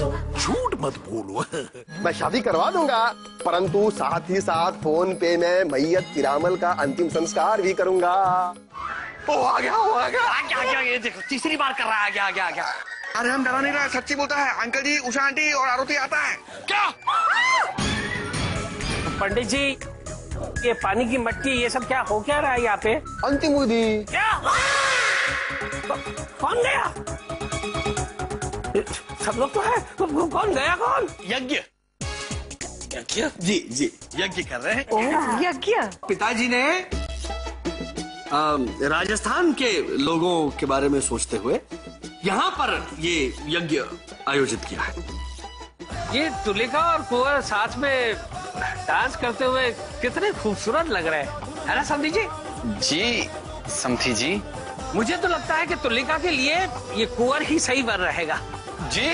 झूठ मत बोलो। मैं शादी करवा दूंगा, परंतु साथ ही साथ फोन पे में मैयत पिरामल का अंतिम संस्कार भी करूंगा। वो आ गया। क्या ये देखो तीसरी बार कर रहा है। क्या अरे हम डरा नहीं रहा, सच्ची बोलता है। अंकल जी, उषा आंटी और आरती आता है। क्या? पंडित जी, ये पानी की मटकी ये सब क्या हो क्या रहा है यहाँ पे? अंतिम विधि। क्या? कौन गया? सब लोग तो है, कौन गया? कौन? यज्ञ जी यज्ञ कर रहे हैं। यज्ञ? पिताजी ने राजस्थान के लोगों के बारे में सोचते हुए यहाँ पर ये यज्ञ आयोजित किया है। ये तुलिका और कुंवर साथ में डांस करते हुए कितने खूबसूरत लग रहे हैं, है ना समधी जी? जी समधी जी, मुझे तो लगता है कि तुलिका के लिए ये कुंवर ही सही वर रहेगा। जी।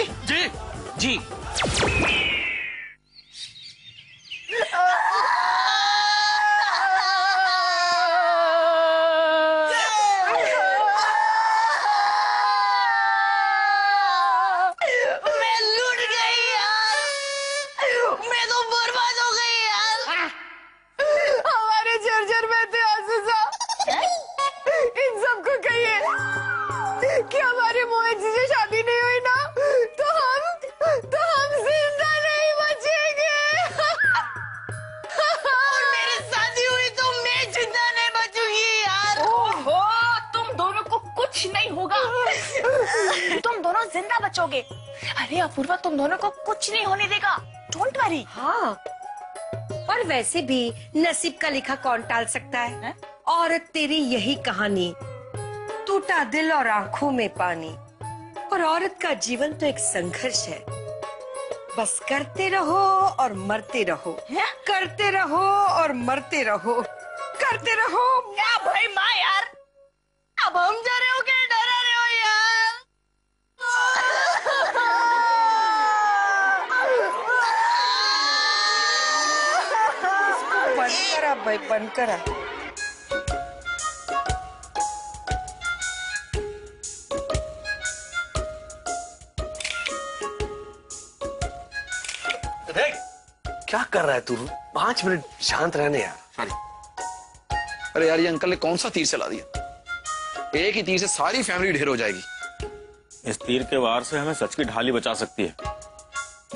कि हमारे मोहित जी से शादी नहीं हुई ना, तो हम जिंदा नहीं बचेंगे। और मेरी शादी हुई तो मैं जिंदा नहीं बचूंगी यार। ओहो, तुम दोनों को कुछ नहीं होगा। तुम दोनों जिंदा बचोगे। अरे अपूर्वा तुम दोनों को कुछ नहीं होने देगा, डोंट वरी। हाँ, और वैसे भी नसीब का लिखा कौन टाल सकता है? औरत तेरी यही कहानी, टूटा दिल और आंखों में पानी। और औरत का जीवन तो एक संघर्ष है। बस करते रहो और मरते रहो, करते रहो और मरते रहो, करते रहो। क्या भाई माँ यार, अब हम जा रहे हो क्या डरा रहे हो यार? बंद करा भाई, बंद करा। क्या कर रहा है तू? 5 मिनट शांत रहने यार। सॉरी। अरे यार, ये अंकल ने कौन सा तीर चला दिया? एक ही तीर से सारी फैमिली ढेर हो जाएगी। इस तीर के वार से हमें सच की ढाल बचा सकती है।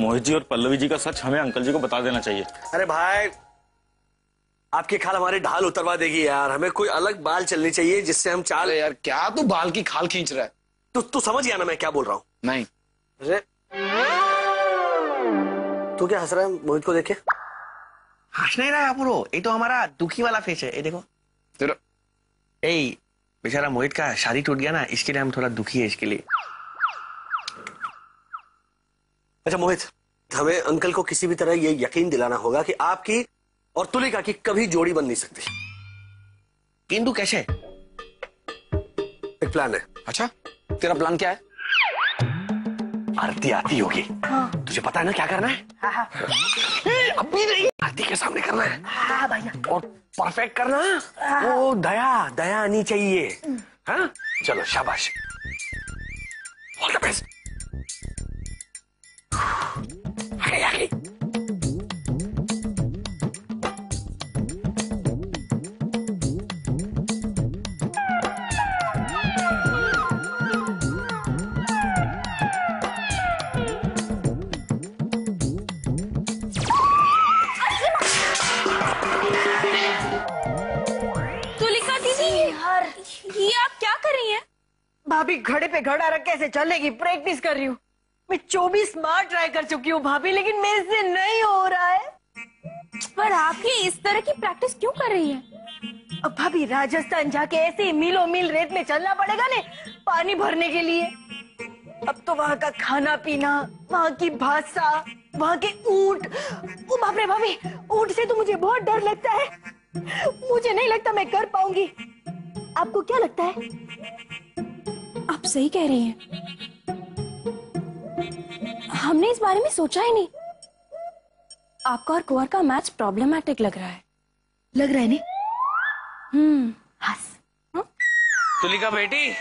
मोहित जी और पल्लवी जी का सच हमें अंकल जी को बता देना चाहिए। अरे भाई, आपकी खाल हमारी ढाल उतरवा देगी यार। हमें कोई अलग बाल चलनी चाहिए जिससे हम चाल। अरे यार, क्या तू बाल की खाल खींच रहा है? तू समझ गया ना मैं क्या बोल रहा हूँ? नहीं। अरे तू क्या हंस रहा है मोहित को देखे? हंस नहीं रहा है अपूर्व, ये तो हमारा दुखी वाला फेस है। ये देखो तेरा बेचारा मोहित का शादी टूट गया ना, इसके लिए हम थोड़ा दुखी है इसके लिए। अच्छा मोहित, हमें अंकल को किसी भी तरह ये यकीन दिलाना होगा कि आपकी और तुलिका की कभी जोड़ी बन नहीं सकती। किंतु कैसे? एक प्लान है। अच्छा, तेरा प्लान क्या है? आरती आती होगी। तुझे पता है ना क्या करना है? अभी नहीं, आरती के सामने करना है। हाँ भाई ना। और परफेक्ट करना। वो दया आनी चाहिए। हाँ चलो शाबाश, ऑल द बेस्ट। आ गई। भाभी घड़े पे घड़ा रख कैसे चलेगी? प्रैक्टिस कर रही हूँ मैं। 24 बार ट्राई कर चुकी हूँ भाभी, लेकिन मेरे से नहीं हो रहा है। पर आप ये इस तरह की प्रैक्टिस क्यों कर रही हैं? अब भाभी राजस्थान जाके ऐसे ही मीलों मील रेत में चलना पड़ेगा ने पानी भरने के लिए। अब तो वहाँ का खाना पीना, वहाँ की भाषा, वहाँ के ऊंट। ओ बाप रे भाभी, ऊंट से तो मुझे बहुत डर लगता है। मुझे नहीं लगता मैं कर पाऊंगी। आपको क्या लगता है? आप सही कह रही हैं। हमने इस बारे में सोचा ही नहीं। आपका और कुंवर का मैच प्रॉब्लमैटिक लग रहा है। लग रहा है नहीं? हंस। तुलिका बेटी,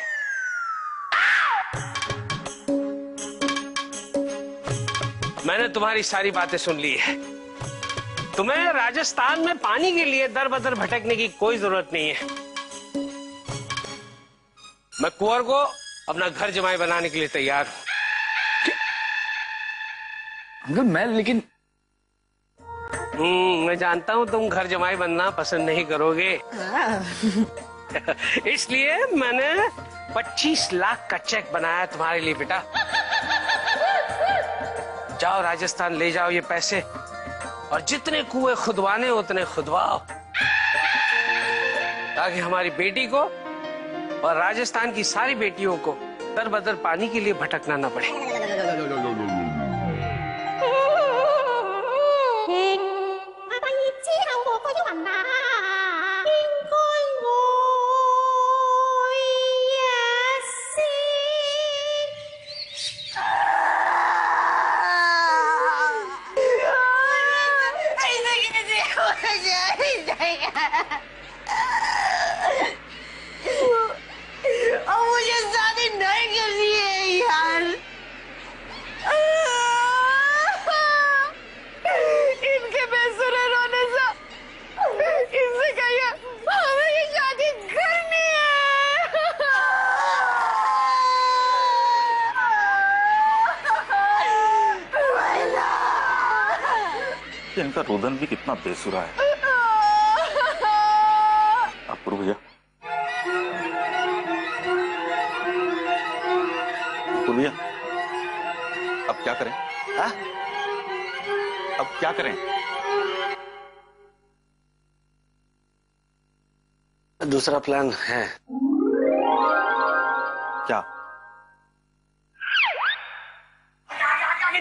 मैंने तुम्हारी सारी बातें सुन ली है। तुम्हें राजस्थान में पानी के लिए दर बदर भटकने की कोई जरूरत नहीं है। मैं कुंवर को अपना घर जमाई बनाने के लिए तैयार हूं। अंकल मैं लेकिन मैं जानता हूं तुम घर जमाई बनना पसंद नहीं करोगे। इसलिए मैंने 25 लाख का चेक बनाया तुम्हारे लिए बेटा। जाओ राजस्थान ले जाओ ये पैसे और जितने कुएं खुदवाने उतने खुदवाओ, ताकि हमारी बेटी को और राजस्थान की सारी बेटियों को दर बदर पानी के लिए भटकना ना पड़े। मुझे शादी नहीं करनी है यार। इनके बेसुरे रोने से इनसे कहिए हमें ये शादी करनी है। इनका रुदन भी कितना बेसुरा है। अपूर्व भैया, भैया अब क्या करें? हा? अब क्या करें? दूसरा प्लान है। क्या?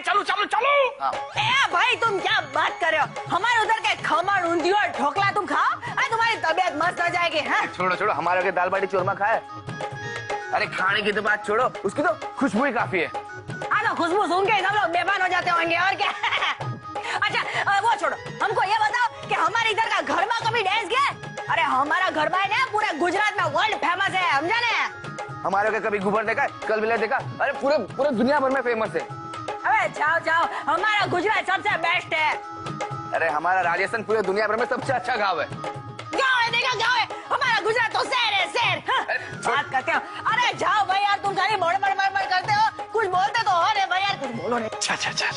चलो चलो चलो। भाई तुम क्या बात कर रहे हो? हमारे उधर के खमण ऊंधियो और ढोकला तुम खाओ, अरे तुम्हारी तबीयत मस्त हो जाएगी। है छोड़ो छोड़ो, हमारे के दाल बाटी चूरमा खाए। अरे खाने की तो बात छोड़ो, उसकी तो खुशबू ही काफी है। हाँ तो खुशबू सुन के सब लोग बेभान हो जाते होंगे और क्या। अच्छा वो छोड़ो, हमको ये बताओ कि हमारे इधर का गरबा कभी डांस किया? अरे हमारा गरबा है ना पूरे गुजरात में वर्ल्ड फेमस है, समझा ना? हमारे के कभी घूबर देखा, कल बिला देखा, अरे पूरे पूरे दुनिया भर में फेमस है। अबे जाओ जाओ, हमारा गुजरात सबसे बेस्ट है। अरे हमारा राजस्थान पूरे दुनिया भर में सबसे अच्छा गाँव है। गाँव है देखा, गाँव है। हमारा गुजरात तो शहर है, शहर। बात करते हो? अरे जाओ भाई यार, तुम सारी बड़ करते हो, कुछ बोलते तो हो रे भाई यार, कुछ बोलो रे। अच्छा।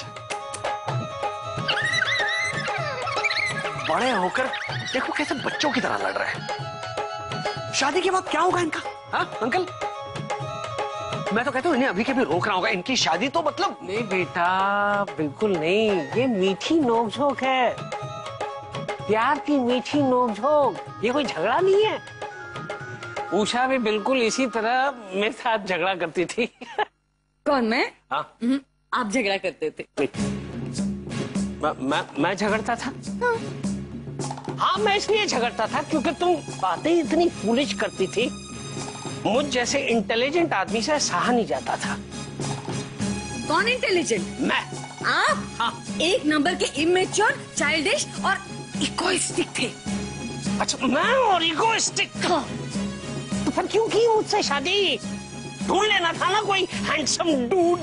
बड़े होकर देखो कैसे बच्चों की तरह लड़ रहे हैं। शादी के बाद क्या होगा इनका? हाँ अंकल, मैं तो कहता हूँ इन्हें अभी के भी रोकना होगा। इनकी शादी तो मतलब नहीं बेटा, बिल्कुल नहीं। ये मीठी नोकझोंक है, प्यार की मीठी नोकझोंक। ये कोई झगड़ा नहीं है। उषा भी बिल्कुल इसी तरह मेरे साथ झगड़ा करती थी। कौन, मैं? हाँ आप झगड़ा करते थे? मैं झगड़ता था? हाँ मैं इसलिए झगड़ता था क्योंकि तुम बातें इतनी फूलिश करती थी, मुझ जैसे इंटेलिजेंट आदमी से सहा नहीं जाता था। कौन इंटेलिजेंट? मैं। आप? हाँ। एक नंबर के इमेच्योर, चाइल्डिश और इगोइस्टिक थे। अच्छा मैं और इगोइस्टिक? हाँ। तो फिर क्यों की मुझसे शादी? ढूंढ लेना था ना कोई हैंडसम डूड,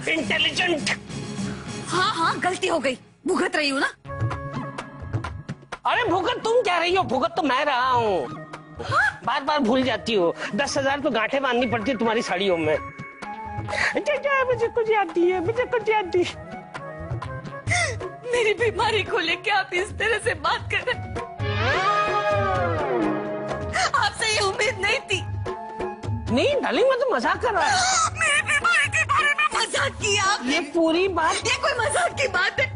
इंटेलिजेंट। हाँ गलती हो गई, भुगत रही हूँ ना। अरे भुगत तुम क्या रही हो, भुगत तो मैं रहा हूँ। बार बार भूल जाती हो। 10,000 तो गांठें बांधनी पड़ती है तुम्हारी साड़ियों में। मुझे कुछ आती है, मुझे कुछ आती है। मेरी बीमारी को लेके आप इस तरह से बात कर रहे, आपसे ये उम्मीद नहीं थी। नहीं डार्लिंग, मैं तो मजाक कर रहा हूँ। मेरी बीमारी के बारे में मजाक किया आपने। ये पूरी बात, ये कोई मजाक की बात है?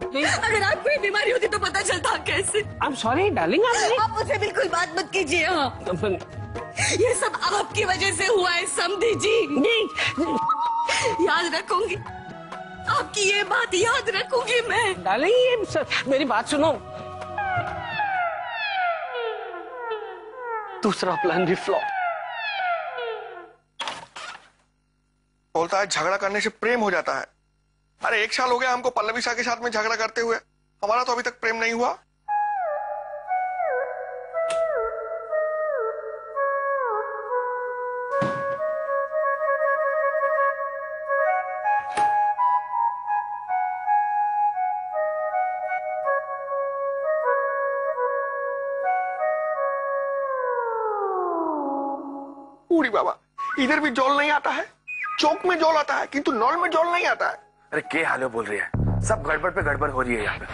अगर आपको कोई बीमारी होती तो पता चलता कैसे? I'm sorry darling. आप मुझसे बिल्कुल बात मत कीजिए। हाँ ये सब आपकी वजह से हुआ है समधी जी। नहीं याद रखूंगी, आपकी ये बात याद रखूंगी मैं। डार्लिंग ये मेरी बात सुनो। दूसरा प्लान भी फ्लॉप। बोलता है झगड़ा करने से प्रेम हो जाता है। अरे 1 साल हो गया हमको पल्लवी शाह के साथ में झगड़ा करते हुए, हमारा तो अभी तक प्रेम नहीं हुआ। गुड़ी बाबा, इधर भी जौल नहीं आता है, चौक में जौल आता है किंतु नौल में जौल नहीं आता है। अरे के हालो बोल रही है, सब गड़बड़ पे गड़बड़ हो रही है यहाँ पे।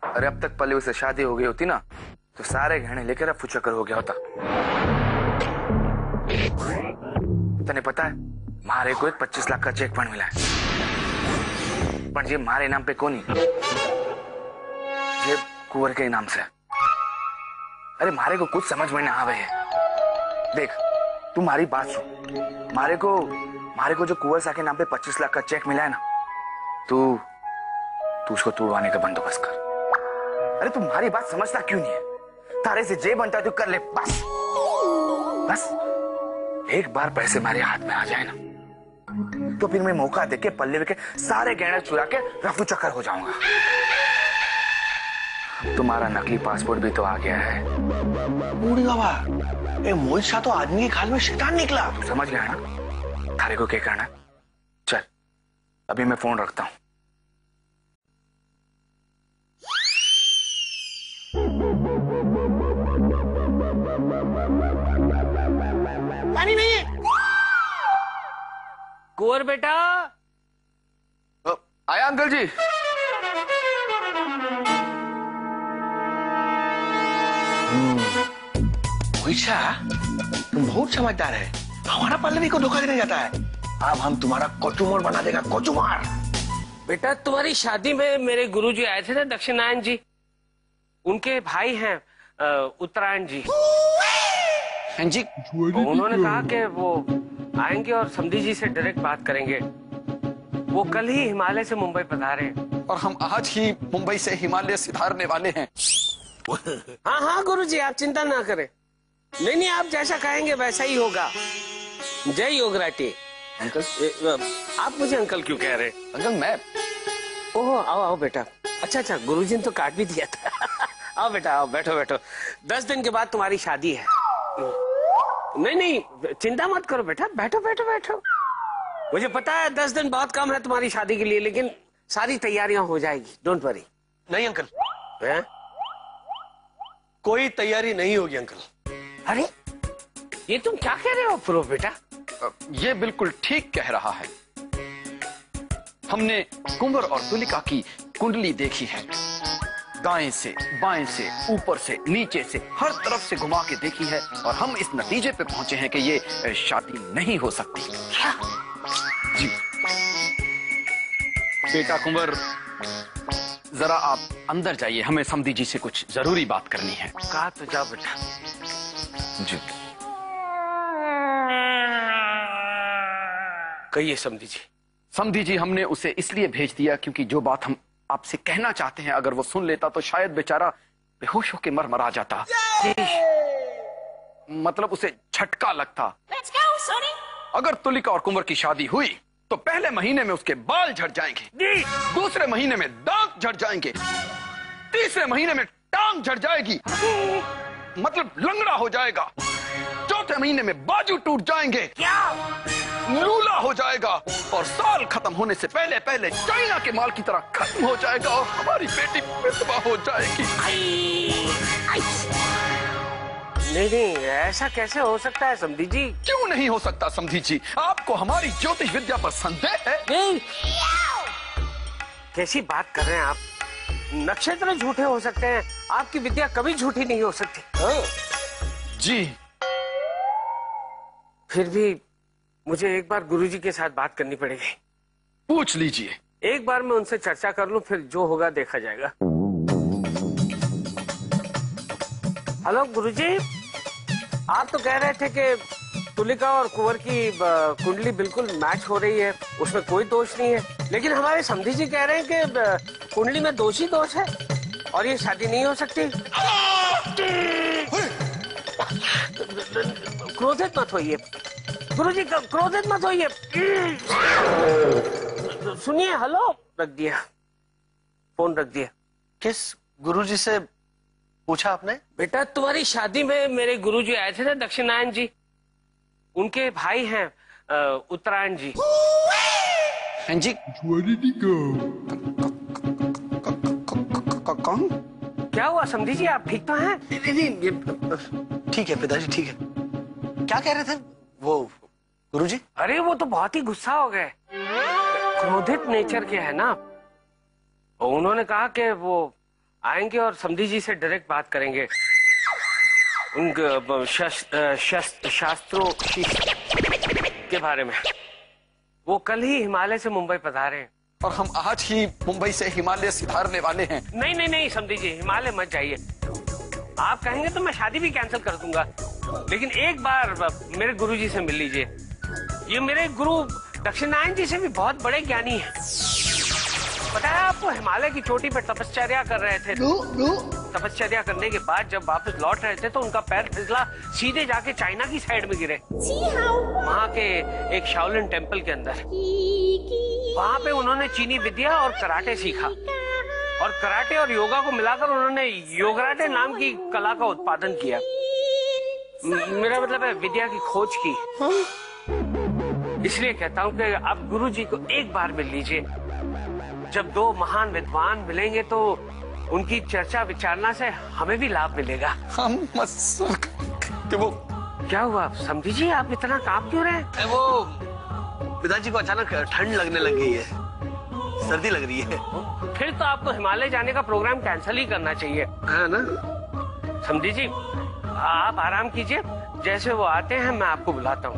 अरे अब तक पल्लवी से शादी हो गई होती ना तो सारे गहने लेकर रफू चक्कर हो गया होता। तने पता है मारे को एक 25 लाख का चेक पण मिला है, पर ये मारे नाम पे कोनी, ये कुंवर के नाम से। अरे मारे को कुछ समझ में ना आवे है। देख तू मारी बात सुन, मारे को जो कुंवर सा के नाम पे 25 लाख का चेक मिला है ना, तू उसको तोड़वाने का बंदोबस्त कर। अरे तू हमारी बात समझता क्यों नहीं है? तारे से जे बनता है तू कर ले, बस बस। एक बार पैसे हमारे हाथ में आ जाए ना तो फिर मैं मौका देके पल्लवी के सारे गहने चुरा के रफू चक्कर हो जाऊंगा। तुम्हारा नकली पासपोर्ट भी तो आ गया है। बूढ़ी बाबा, ये मोहित शाह तो आदमी के खाल में शैतान निकला। तू समझ गया ना थारे को क्या करना? चल अभी मैं फोन रखता हूं। पानी नहीं है। कुंवर बेटा। आया अंकल जी। मोहित शाह, तुम बहुत समझदार है, हमारा पल्लवी को धोखा देने जाता है। अब हम तुम्हारा कोचुमार बना देगा, कोचुमार। बेटा तुम्हारी शादी में मेरे गुरुजी आए थे ना, दक्षिणायन जी, उनके भाई हैं उत्तरायण जी। जी उन्होंने कहा कि वो आएंगे और समधी जी से डायरेक्ट बात करेंगे। वो कल ही हिमालय से मुंबई पधारे हैं। और हम आज ही मुंबई से हिमालय सिधारने वाले हैं। हाँ हाँ गुरुजी, आप चिंता ना करें। नहीं आप जैसा कहेंगे वैसा ही होगा। जय योगराटी। अंकल आप मुझे अंकल क्यों कह रहे? अंकल मैं। ओह आओ बेटा। अच्छा गुरुजी ने तो काट भी दिया था। आओ बेटा आओ, बैठो। 10 दिन के बाद तुम्हारी शादी है। नहीं चिंता मत करो बेटा, बैठो। मुझे पता है 10 दिन बहुत कम है तुम्हारी शादी के लिए, लेकिन सारी तैयारियां हो जाएगी, डोंट वरी। नहीं अंकल, है? कोई तैयारी नहीं होगी अंकल। अरे ये तुम क्या कह रहे हो प्रो बेटा? ये बिल्कुल ठीक कह रहा है। हमने कुंवर और तुलिका की कुंडली देखी है, दाएं से बाएं से ऊपर से नीचे से हर तरफ से घुमा के देखी है, और हम इस नतीजे पे पहुंचे हैं कि ये शादी नहीं हो सकती। क्या? जी बेटा कुंवर, जरा आप अंदर जाइए, हमें समधी जी से कुछ जरूरी बात करनी है। कहा तो जाओ बेटा। जी कहिए समधी जी। समधी जी, हमने उसे इसलिए भेज दिया क्योंकि जो बात हम आपसे कहना चाहते हैं अगर वो सुन लेता तो शायद बेचारा बेहोश होकर मर जाता। मतलब उसे झटका लगता। अगर तुलिका और कुंवर की शादी हुई तो पहले महीने में उसके बाल झड़ जाएंगे, दूसरे महीने में दांत झड़ जाएंगे, तीसरे महीने में टांग झड़ जाएगी, मतलब लंगड़ा हो जाएगा, चौथे महीने में बाजू टूट जाएंगे, क्या लूला हो जाएगा, और साल खत्म होने से पहले पहले चाइना के माल की तरह खत्म हो जाएगा और हमारी बेटी विधवा हो जाएगी। नहीं ऐसा कैसे हो सकता है समधी जी? क्यों नहीं हो सकता समधी जी? आपको हमारी ज्योतिष विद्या पर संदेह है? नहीं। कैसी बात कर रहे हैं आप? नक्षत्र झूठे हो सकते हैं, आपकी विद्या कभी झूठी नहीं हो सकती। जी फिर भी मुझे एक बार गुरुजी के साथ बात करनी पड़ेगी। पूछ लीजिए। एक बार मैं उनसे चर्चा कर लूं, फिर जो होगा देखा जाएगा। हेलो गुरुजी, आप तो कह रहे थे कि तुलिका और कुंवर की कुंडली बिल्कुल मैच हो रही है, उसमें कोई दोष नहीं है, लेकिन हमारे समधी जी कह रहे हैं कि कुंडली में दोष ही दोष है और ये शादी नहीं हो सकती। क्रोधित मत होइए गुरुजी, क्रोधित मत होइए। सुनिए, हेलो, रख दिया फोन, रख दिया। किस गुरुजी से पूछा आपने? बेटा तुम्हारी शादी में मेरे गुरुजी आए थे ना, दक्षिणायन जी, उनके भाई हैं उत्तरायण जी। जी कौन? क्या हुआ समधी जी, आप ठीक तो हैं? नहीं, ठीक है पिताजी, ठीक है। क्या कह रहे थे वो गुरुजी? अरे वो तो बहुत ही गुस्सा हो गए, क्रोधित नेचर के है ना। और उन्होंने कहा कि वो आएंगे और समधी जी से डायरेक्ट बात करेंगे उन शास्त्रों के बारे में। वो कल ही हिमालय से मुंबई पधारे हैं। और हम आज ही मुंबई से हिमालय सिधारने वाले हैं। नहीं नहीं नहीं समधी जी, हिमालय मत जाइए। आप कहेंगे तो मैं शादी भी कैंसिल कर दूंगा, लेकिन एक बार मेरे गुरुजी से मिल लीजिए। ये मेरे गुरु दक्षिणायन जी से भी बहुत बड़े ज्ञानी हैं। पता है आपको, हिमालय की चोटी पर तपश्चर्या कर रहे थे। तपश्चर्या करने के बाद जब वापस लौट रहे थे तो उनका पैर फिसला, सीधे जाके चाइना की साइड में गिरे, वहाँ के एक शाओलिन टेम्पल के अंदर। वहाँ पे उन्होंने चीनी विद्या और कराटे सीखा, और कराटे और योगा को मिलाकर उन्होंने योगराटे नाम की कला का उत्पादन किया। मेरा मतलब है विद्या की खोज की। इसलिए कहता हूँ कि आप गुरुजी को एक बार मिल लीजिए। जब दो महान विद्वान मिलेंगे तो उनकी चर्चा विचारना से हमें भी लाभ मिलेगा। हम वो क्या हुआ समधी जी, आप इतना कांप क्यों रहे हैं? वो पिताजी को अचानक ठंड लगने लग गई है, सर्दी लग रही है। फिर तो आपको हिमालय जाने का प्रोग्राम कैंसिल ही करना चाहिए, है ना समधी जी? आप आराम कीजिए, जैसे वो आते हैं मैं आपको बुलाता हूँ।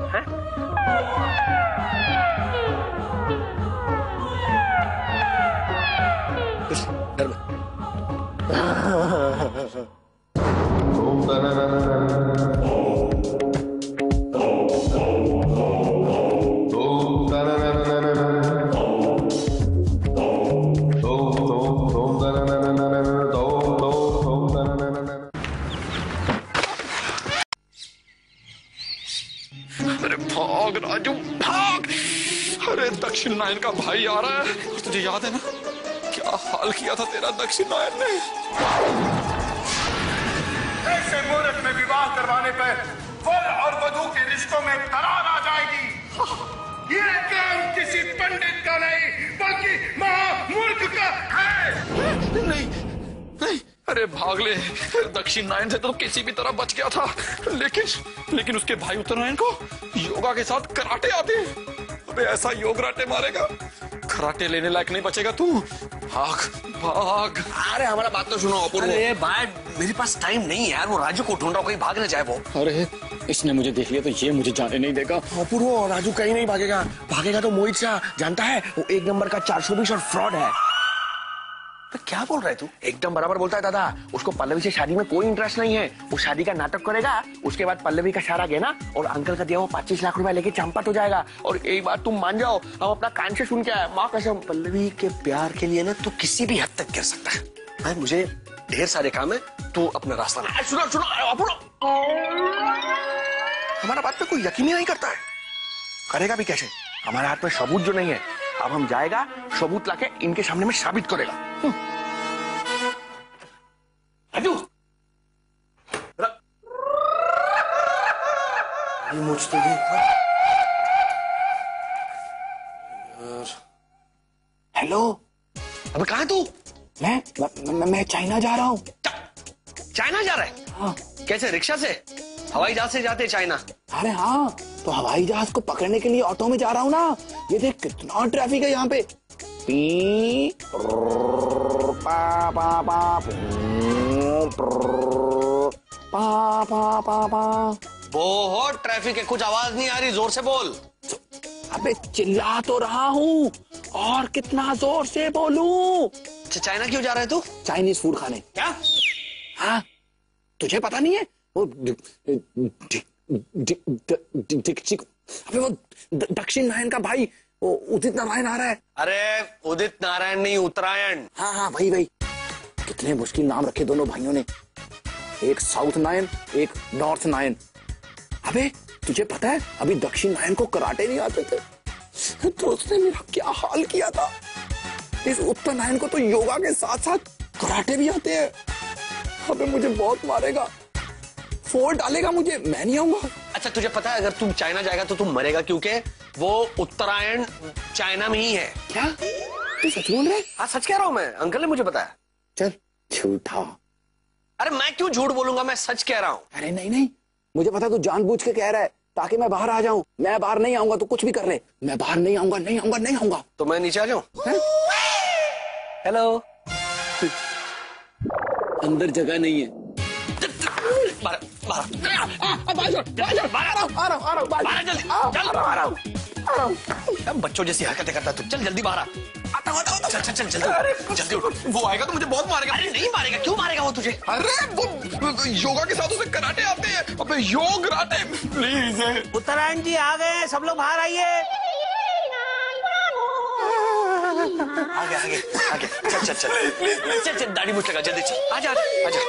अरे भाग राजू भाग। अरे दक्षिणायन का भाई आ रहा है। तुझे याद है ना क्या हाल किया था तेरा दक्षिणायन ने? ऐसे मुहूर्त में विवाह करवाने पर वर और वधू के रिश्तों में दरार आ जाएगी। ये काम किसी पंडित का नहीं बल्कि महामूर्ख का है। नहीं नहीं, अरे भागले, दक्षिणायन से तो किसी भी तरह बच गया था, लेकिन उसके भाई उत्तरायण को योगा के साथ कराटे आते हैं। अबे ऐसा योगराटे मारेगा, कराटे लेने लायक नहीं बचेगा तू। भाग भाग। अरे हमारा बात तो सुनो अपूर्व। अरे भाई मेरे पास टाइम नहीं है यार, वो राजू को ढूंढ रहा, कहीं भाग न जाए वो। अरे इसने मुझे देख लिया तो ये मुझे जाने नहीं देगा। अपूर्व राजू कहीं नहीं भागेगा, भागेगा तो मोहित शाह, जानता है वो एक नंबर का 420 और फ्रॉड है। तो क्या बोल रहा है तू? एकदम बराबर बोलता है दादा। उसको पल्लवी से शादी में कोई इंटरेस्ट नहीं है। वो शादी का नाटक करेगा, उसके बाद पल्लवी का सारा गहना और अंकल का दिया वो 25 लाख रुपए लेके चंपट हो जाएगा। और एक बात तुम मान जाओ, हम अपना कान से सुन के आए, माँ कसम, पल्लवी के प्यार के लिए ना तू किसी भी हद तक गिर सकता है। भाई मुझे ढेर सारे काम है, तू अपना रास्ता ना। सुनो सुनो हमारा बात पे कोई यकीन ही नहीं करता है, करेगा भी कैसे? हमारे हाथ में सबूत जो नहीं है। अब हम जाएगा, सबूत लाके इनके सामने में साबित करेगा। राजू मुझ तो हेलो, अबे कहाँ तू? मैं चाइना जा रहा हूँ। चाइना जा रहा है? हाँ। कैसे, रिक्शा से? हवाई जहाज से जाते चाइना? अरे हाँ, तो हवाई जहाज को पकड़ने के लिए ऑटो में जा रहा हूँ ना। ये देख कितना ट्रैफिक है यहाँ पे। पी पा पा पा पा पा पा पा। बहुत ट्रैफिक है, कुछ आवाज नहीं आ रही, जोर से बोल। अबे चिल्ला तो रहा हूँ, और कितना जोर से बोलूं? चाइना क्यों जा रहा है तू? चाइनीज फूड खाने। क्या? हाँ, तुझे पता नहीं है? वो वो दक्षिण नारायण का भाई वो उदित नारायण आ रहा है। अरे उदित नारायण नहीं, उत्तरायण। हाँ हाँ भाई। कितने मुश्किल नाम रखे दोनों भाइयों ने, एक साउथ नारायण एक नॉर्थ नारायण। अबे तुझे पता है अभी दक्षिण नारायण को कराटे नहीं आते थे, तो उसने मेरा क्या हाल किया था। इस उत्तर नारायण को तो योगा के साथ साथ कराटे भी आते हैं। अबे मुझे बहुत मारेगा, फोड़ डालेगा मुझे, मैं नहीं आऊंगा। अच्छा तुझे पता है अगर तुम चाइना जाएगा तो तुम मरेगा, क्योंकि वो उत्तरायण चाइना में ही है। क्या तू सच बोल रहा है? हाँ सच कह रहा हूँ मैं, अंकल ने मुझे बताया। चल झूठा। अरे मैं क्यों झूठ बोलूंगा, मैं सच कह रहा हूँ। अरे नहीं, मुझे पता तू जानबूझ के कह रहा है ताकि मैं बाहर आ जाऊं। मैं बाहर नहीं आऊंगा तो कुछ भी कर ले, मैं बाहर नहीं आऊंगा, नहीं आऊंगा, नहीं आऊंगा। तो मैं नीचे आ जाऊं? हेलो। अंदर जगह नहीं है। बच्चों जैसी हरकतें करता तू, चल जल्दी बाहर आ। चल चल चल जल्दी जल्दी उठ। वो आएगा तो मुझे बहुत मारेगा। अरे नहीं मारेगा, क्यों मारेगा वो तुझे? अरे वो योगा के साथ उसे कराटे आते हैं। अबे योग कराटे प्लीज। उत्तरायण जी आ गए, सब लोग बाहर आइए। आगे आगे आगे, चल चल चल चल चल, दाढ़ी मूछ लगा, जल्दी चल, आजा आजा।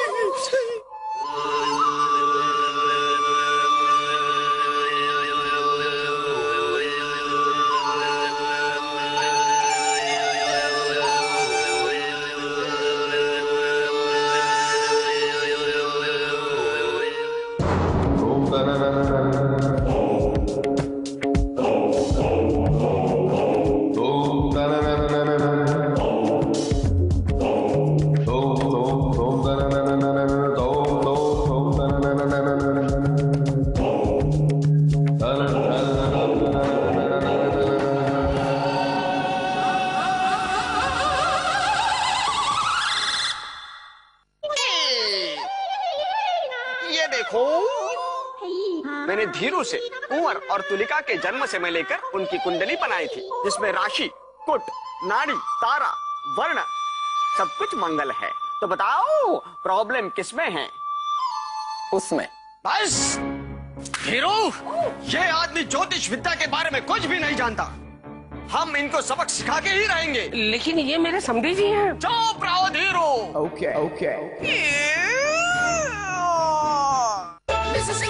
मैंने धीरू से कुंवर और तुलिका के जन्म से मैं लेकर उनकी कुंडली बनाई थी, जिसमें राशि, कुट, नाड़ी, तारा, वर्ण सब कुछ मंगल है। तो बताओ प्रॉब्लम किसमें है? उसमें। बस धीरू, ये आदमी ज्योतिष विद्या के बारे में कुछ भी नहीं जानता। हम इनको सबक सिखा के ही रहेंगे। लेकिन ये मेरे समधी जी हैं। चुप रहो Dhiru. Okay okay. This is